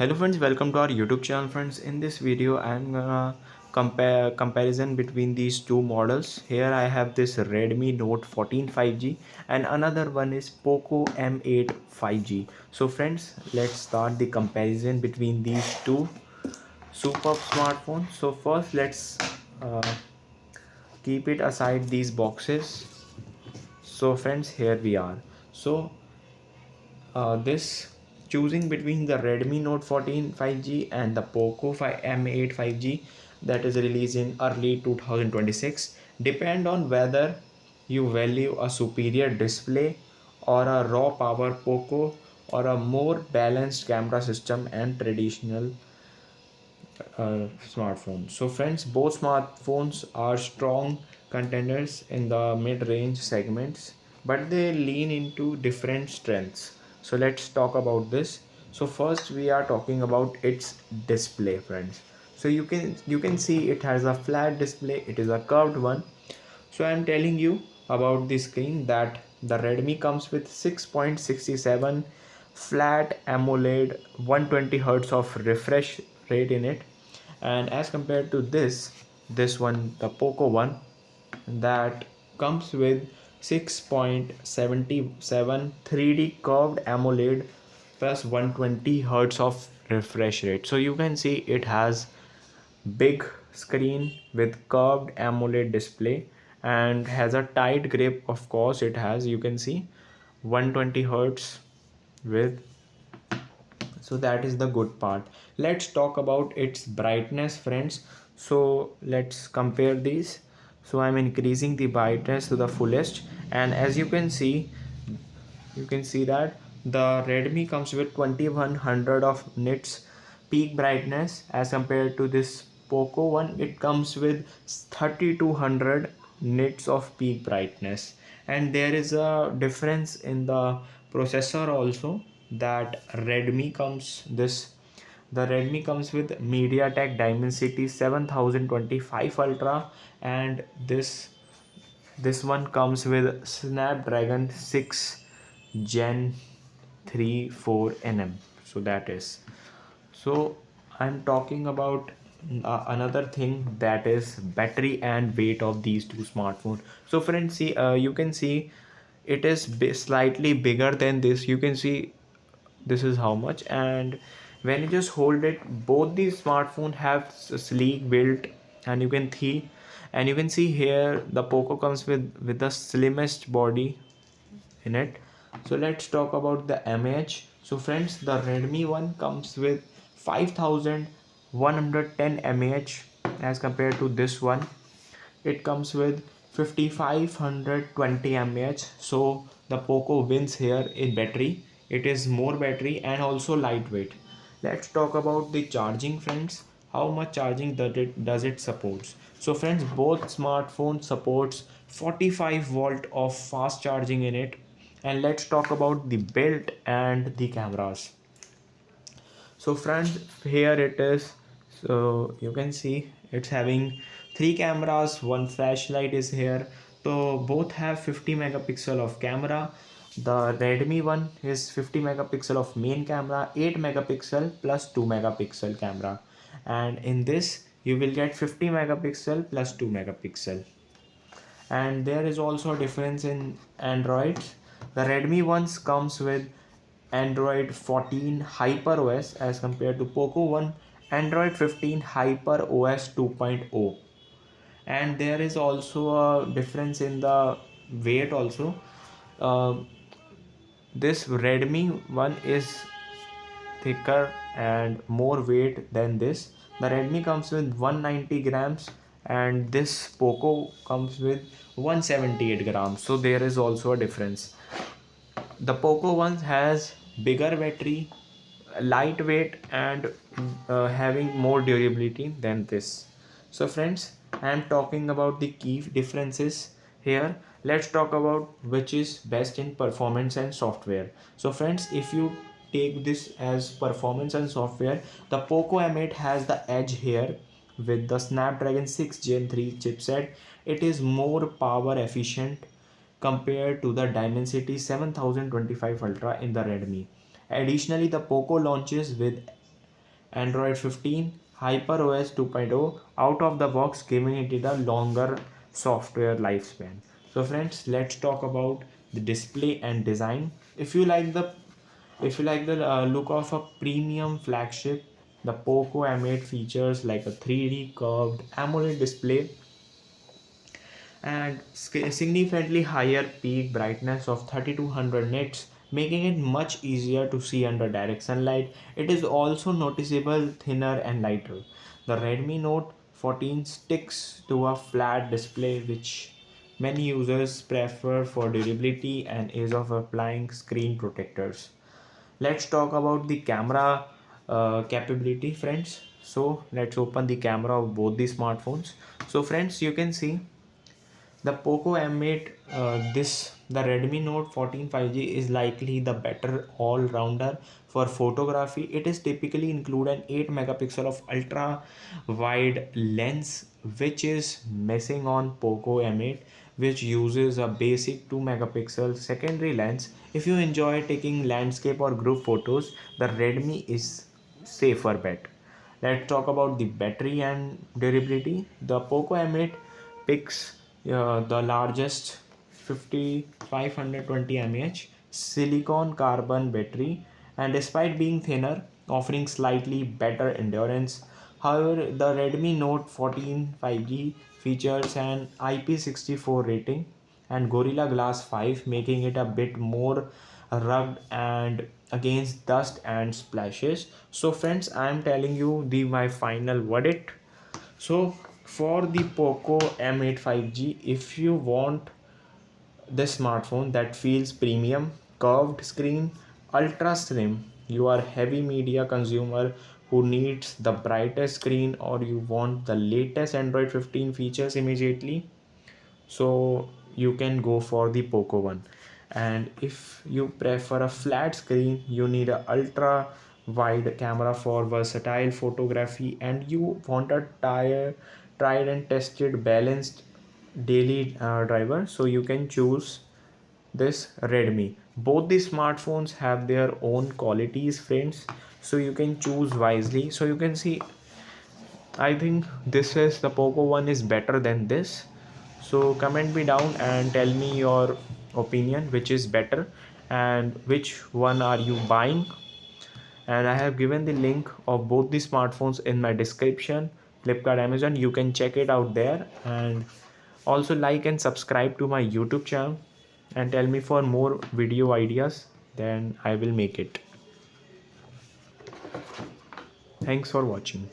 Hello friends, welcome to our YouTube channel friends. In this video I'm gonna compare comparison between these two models. Here I have this Redmi Note 14 5G and another one is POCO M8 5G. So friends, let's start the comparison between these two superb smartphones. So first let's uh, keep it aside these boxes. So friends, here we are. So this choosing between the Redmi Note 14 5G and the POCO M8 5G that is released in early 2026 depend on whether you value a superior display or a raw power POCO or a more balanced camera system and traditional smartphones. So friends, both smartphones are strong contenders in the mid-range segments, but they lean into different strengths. So let's talk about this. So first we are talking about its display, friends. So you can see it has a flat display, it is a curved one. So I'm telling you about the screen that the Redmi comes with 6.67 flat AMOLED 120 Hz of refresh rate in it, and as compared to this one, the POCO one, that comes with 6.77 3D curved AMOLED plus 120 Hz of refresh rate. So you can see it has big screen with curved AMOLED display and has a tight grip. Of course it has, you can see 120 Hz with, so that is the good part. Let's talk about its brightness, friends. So let's compare these. So I'm increasing the brightness to the fullest, and as you can see that the Redmi comes with 2100 of nits peak brightness. As compared to this POCO one, it comes with 3200 nits of peak brightness. And there is a difference in the processor also, that Redmi comes with MediaTek Dimensity 7025 Ultra, and this one comes with Snapdragon 6 Gen 3 4 NM. So that is. So I'm talking about another thing, that is battery and weight of these two smartphones. So friends, see, you can see it is slightly bigger than this. You can see this is how much, and when you just hold it, both these smartphones have sleek build, and you can see here the POCO comes with the slimmest body in it. So let's talk about the mAh. So friends, the Redmi one comes with 5110 mAh. As compared to this one, it comes with 5520 mAh. So the POCO wins here in battery. It is more battery and also lightweight. Let's talk about the charging, friends. How much charging does it supports? So friends, both smartphones supports 45 volt of fast charging in it. And let's talk about the build and the cameras. So friends, here it is. So you can see it's having three cameras, one flashlight is here. So both have 50 megapixel of camera. The Redmi one is 50 megapixel of main camera, 8 megapixel plus 2 megapixel camera, and in this you will get 50 megapixel plus 2 megapixel. And there is also a difference in Androids. The Redmi ones comes with Android 14 Hyper OS, as compared to POCO one Android 15 Hyper OS 2.0. And there is also a difference in the weight also. uh, this Redmi one is thicker and more weight than this. The Redmi comes with 190 grams and this POCO comes with 178 grams. So there is also a difference. The POCO one has bigger battery, lightweight, and having more durability than this. So friends, I am talking about the key differences here. Let's talk about which is best in performance and software. So friends, if you take this as performance and software, the POCO M8 has the edge here with the Snapdragon 6 Gen 3 chipset. It is more power efficient compared to the Dimensity 7025 Ultra in the Redmi. Additionally, the POCO launches with Android 15, HyperOS 2.0 out of the box, giving it a longer software lifespan. So friends, let's talk about the display and design. If you like the look of a premium flagship, the POCO M8 features like a 3D curved AMOLED display and significantly higher peak brightness of 3200 nits, making it much easier to see under direct sunlight. It is also noticeable thinner and lighter. The Redmi Note 14 sticks to a flat display, which many users prefer for durability and ease of applying screen protectors. Let's talk about the camera capability, friends. So let's open the camera of both the smartphones. So friends, you can see the POCO M8, the Redmi Note 14 5G is likely the better all-rounder for photography. It is typically include an 8 megapixel of ultra wide lens, which is missing on POCO M8, which uses a basic 2 megapixel secondary lens. If you enjoy taking landscape or group photos, the Redmi is safer bet. Let's talk about the battery and durability. The POCO M8 picks the largest 5520 mAh silicon carbon battery, and despite being thinner, offering slightly better endurance. However, the Redmi Note 14 5G features an IP64 rating and Gorilla Glass 5, making it a bit more rugged and against dust and splashes. So friends, I am telling you the my final verdict. So for the POCO M8 5G, if you want this smartphone that feels premium, curved screen, ultra slim, you are heavy media consumer who needs the brightest screen, or you want the latest Android 15 features immediately, so you can go for the POCO one. And if you prefer a flat screen, you need a ultra wide camera for versatile photography, and you want a tried and tested balanced daily driver, so you can choose this Redmi. Both the smartphones have their own qualities, friends, so you can choose wisely. So you can see, I think this is the POCO one is better than this. So comment me down and tell me your opinion, which is better and which one are you buying. And I have given the link of both the smartphones in my description. Flipkart, Amazon, you can check it out there. And also like and subscribe to my YouTube channel and tell me for more video ideas, then I will make it. Thanks for watching.